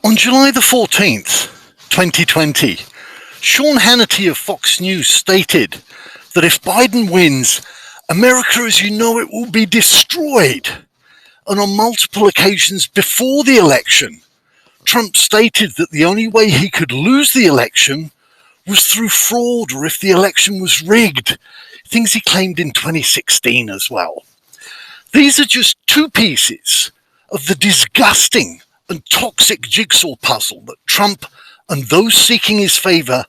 On July the 14th, 2020, Sean Hannity of Fox News stated that if Biden wins, America as you know it will be destroyed. And on multiple occasions before the election, Trump stated that the only way he could lose the election was through fraud or if the election was rigged, things he claimed in 2016 as well. These are just two pieces of the disgusting and toxic jigsaw puzzle that Trump and those seeking his favor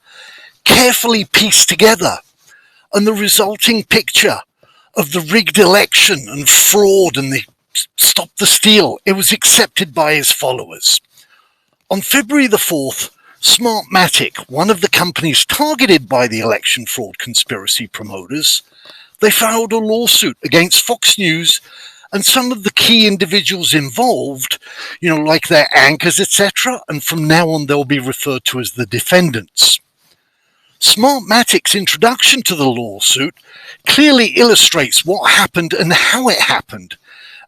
carefully pieced together, and the resulting picture of the rigged election and fraud and the stop the steal, it was accepted by his followers. On February the 4th, Smartmatic, one of the companies targeted by the election fraud conspiracy promoters, they filed a lawsuit against Fox News and some of the key individuals involved, like their anchors, etc., and from now on they'll be referred to as the defendants. Smartmatic's introduction to the lawsuit clearly illustrates what happened and how it happened,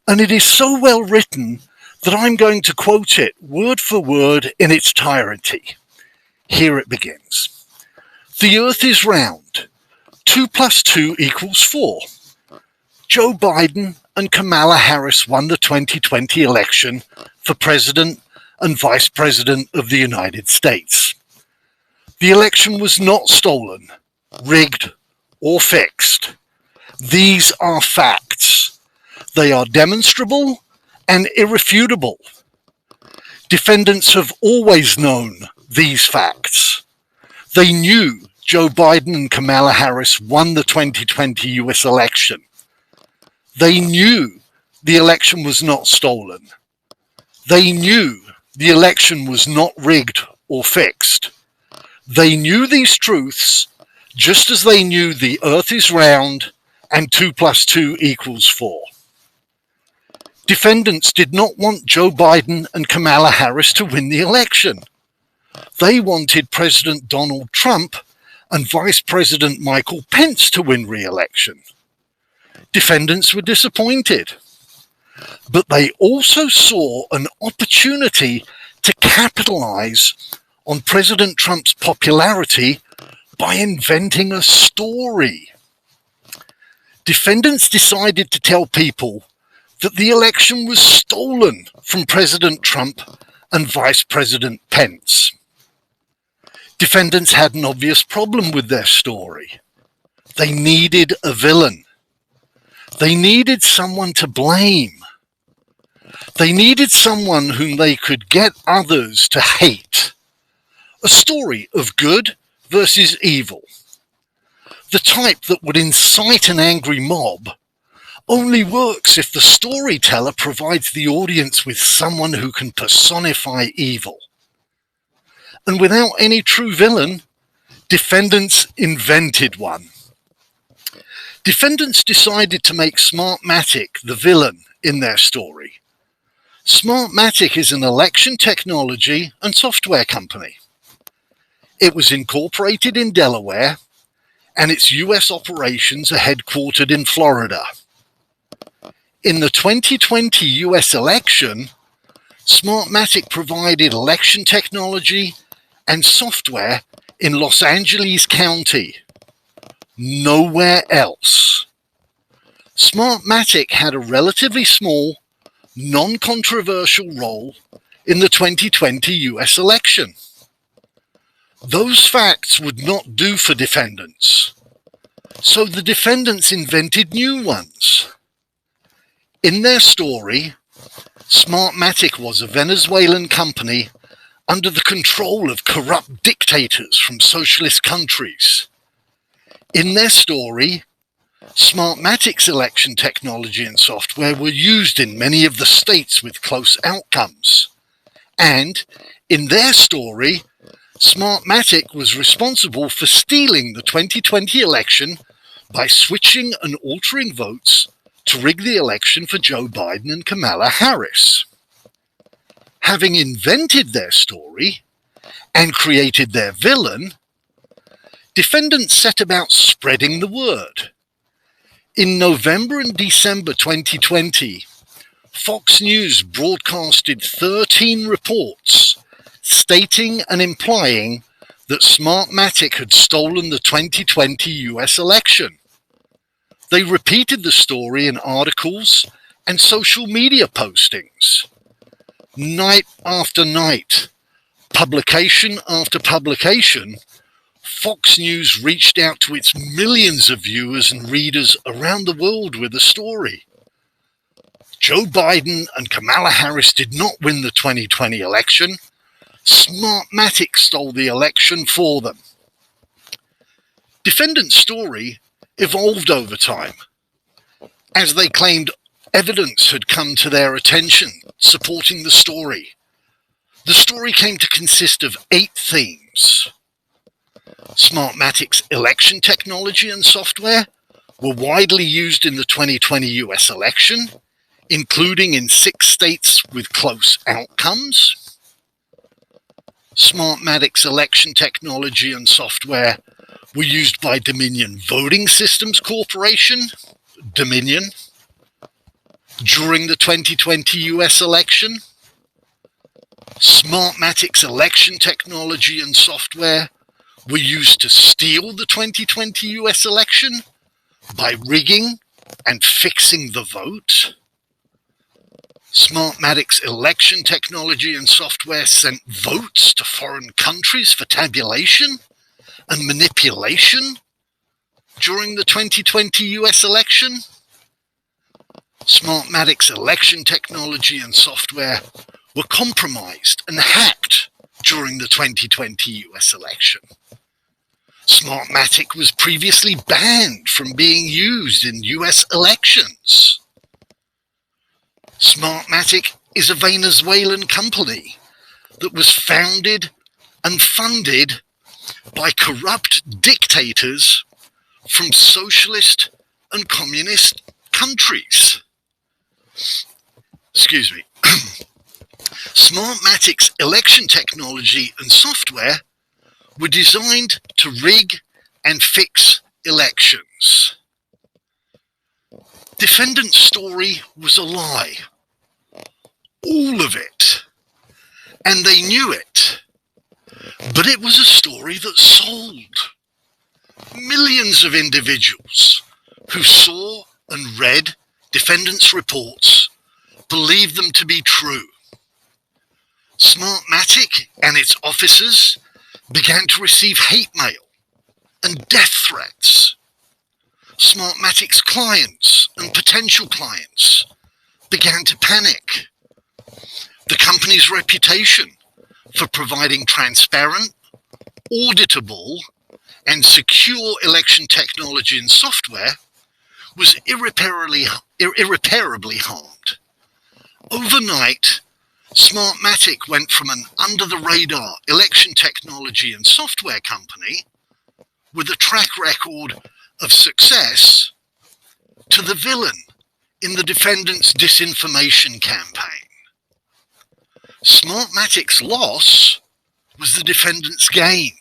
and it is so well written that I'm going to quote it word for word in its entirety. Here it begins. The earth is round. 2 + 2 = 4. Joe Biden and Kamala Harris won the 2020 election for President and Vice President of the United States. The election was not stolen, rigged, or fixed. These are facts. They are demonstrable and irrefutable. Defendants have always known these facts. They knew Joe Biden and Kamala Harris won the 2020 US election. They knew the election was not stolen. They knew the election was not rigged or fixed. They knew these truths just as they knew the earth is round and 2 + 2 = 4. Defendants did not want Joe Biden and Kamala Harris to win the election. They wanted President Donald Trump and Vice President Michael Pence to win re-election. Defendants were disappointed, but they also saw an opportunity to capitalize on President Trump's popularity by inventing a story. Defendants decided to tell people that the election was stolen from President Trump and Vice President Pence. Defendants had an obvious problem with their story. They needed a villain. They needed someone to blame. They needed someone whom they could get others to hate. A story of good versus evil. The type that would incite an angry mob only works if the storyteller provides the audience with someone who can personify evil. And without any true villain, defendants invented one. Defendants decided to make Smartmatic the villain in their story. Smartmatic is an election technology and software company. It was incorporated in Delaware, and its US operations are headquartered in Florida. In the 2020 US election, Smartmatic provided election technology and software in Los Angeles County. Nowhere else. Smartmatic had a relatively small, non-controversial role in the 2020 US election. Those facts would not do for defendants, so the defendants invented new ones. In their story, Smartmatic was a Venezuelan company under the control of corrupt dictators from socialist countries. In their story, Smartmatic's election technology and software were used in many of the states with close outcomes. And in their story, Smartmatic was responsible for stealing the 2020 election by switching and altering votes to rig the election for Joe Biden and Kamala Harris. Having invented their story and created their villain, defendants set about spreading the word. In November and December 2020, Fox News broadcasted 13 reports stating and implying that Smartmatic had stolen the 2020 US election. They repeated the story in articles and social media postings. Night after night, publication after publication, Fox News reached out to its millions of viewers and readers around the world with the story. Joe Biden and Kamala Harris did not win the 2020 election. Smartmatic stole the election for them. Defendant's story evolved over time, as they claimed evidence had come to their attention supporting the story. The story came to consist of 8 themes. Smartmatic's election technology and software were widely used in the 2020 US election, including in 6 states with close outcomes. Smartmatic's election technology and software were used by Dominion Voting Systems Corporation, Dominion, during the 2020 US election. Smartmatic's election technology and software were used to steal the 2020 US election by rigging and fixing the vote. Smartmatic's election technology and software sent votes to foreign countries for tabulation and manipulation during the 2020 US election. Smartmatic's election technology and software were compromised and hacked during the 2020 US election. Smartmatic was previously banned from being used in US elections. Smartmatic is a Venezuelan company that was founded and funded by corrupt dictators from socialist and communist countries. Excuse me. Smartmatic's election technology and software were designed to rig and fix elections. Defendant's story was a lie. All of it. And they knew it. But it was a story that sold. Millions of individuals who saw and read defendant's reports believed them to be true. Smartmatic and its officers began to receive hate mail and death threats. Smartmatic's clients and potential clients began to panic. The company's reputation for providing transparent, auditable, and secure election technology and software was irreparably harmed. Overnight, Smartmatic went from an under-the-radar election technology and software company with a track record of success to the villain in the defendant's disinformation campaign. Smartmatic's loss was the defendant's gain.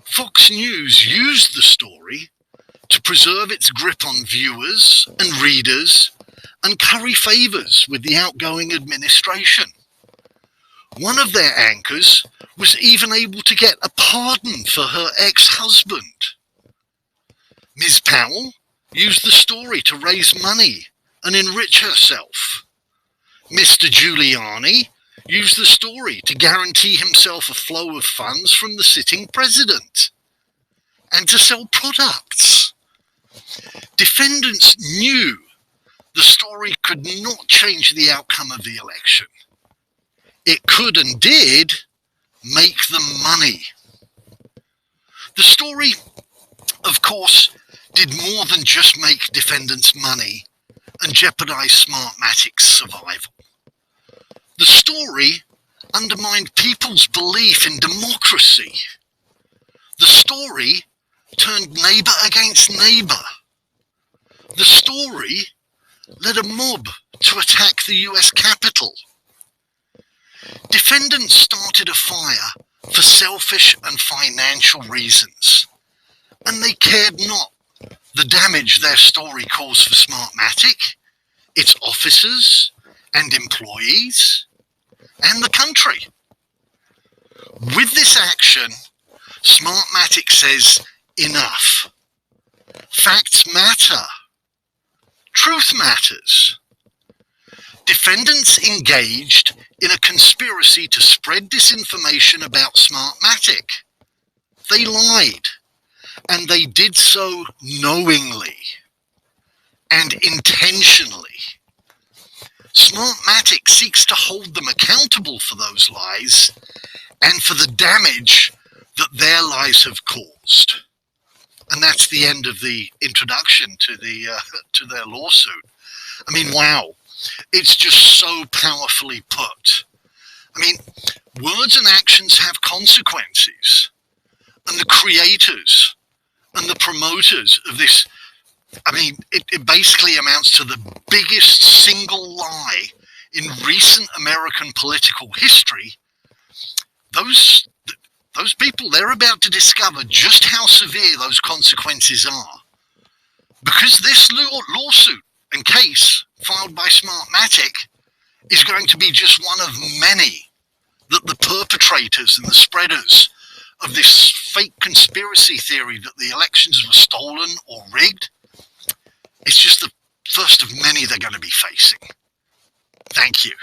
Fox News used the story to preserve its grip on viewers and readers and curry favors with the outgoing administration. One of their anchors was even able to get a pardon for her ex-husband. Ms. Powell used the story to raise money and enrich herself. Mr. Giuliani used the story to guarantee himself a flow of funds from the sitting president and to sell products. Defendants knew the story could not change the outcome of the election. It could and did make them money. The story, of course, did more than just make defendants money and jeopardize Smartmatic's survival. The story undermined people's belief in democracy. The story turned neighbor against neighbor. The story led a mob to attack the US Capitol. Defendants started a fire for selfish and financial reasons, and they cared not the damage their story caused for Smartmatic, its officers and employees, and the country. With this action, Smartmatic says enough. Facts matter. Truth matters. Defendants engaged in a conspiracy to spread disinformation about Smartmatic. They lied, and they did so knowingly and intentionally. Smartmatic seeks to hold them accountable for those lies and for the damage that their lies have caused. And that's the end of the introduction to their lawsuit. I mean, wow, it's just so powerfully put. I mean, words and actions have consequences, and the creators and the promoters of this, I mean, it basically amounts to the biggest single lie in recent American political history. Those people, they're about to discover just how severe those consequences are. Because this lawsuit and case filed by Smartmatic is going to be just one of many that the perpetrators and the spreaders of this fake conspiracy theory that the elections were stolen or rigged, it's just the first of many they're going to be facing. Thank you.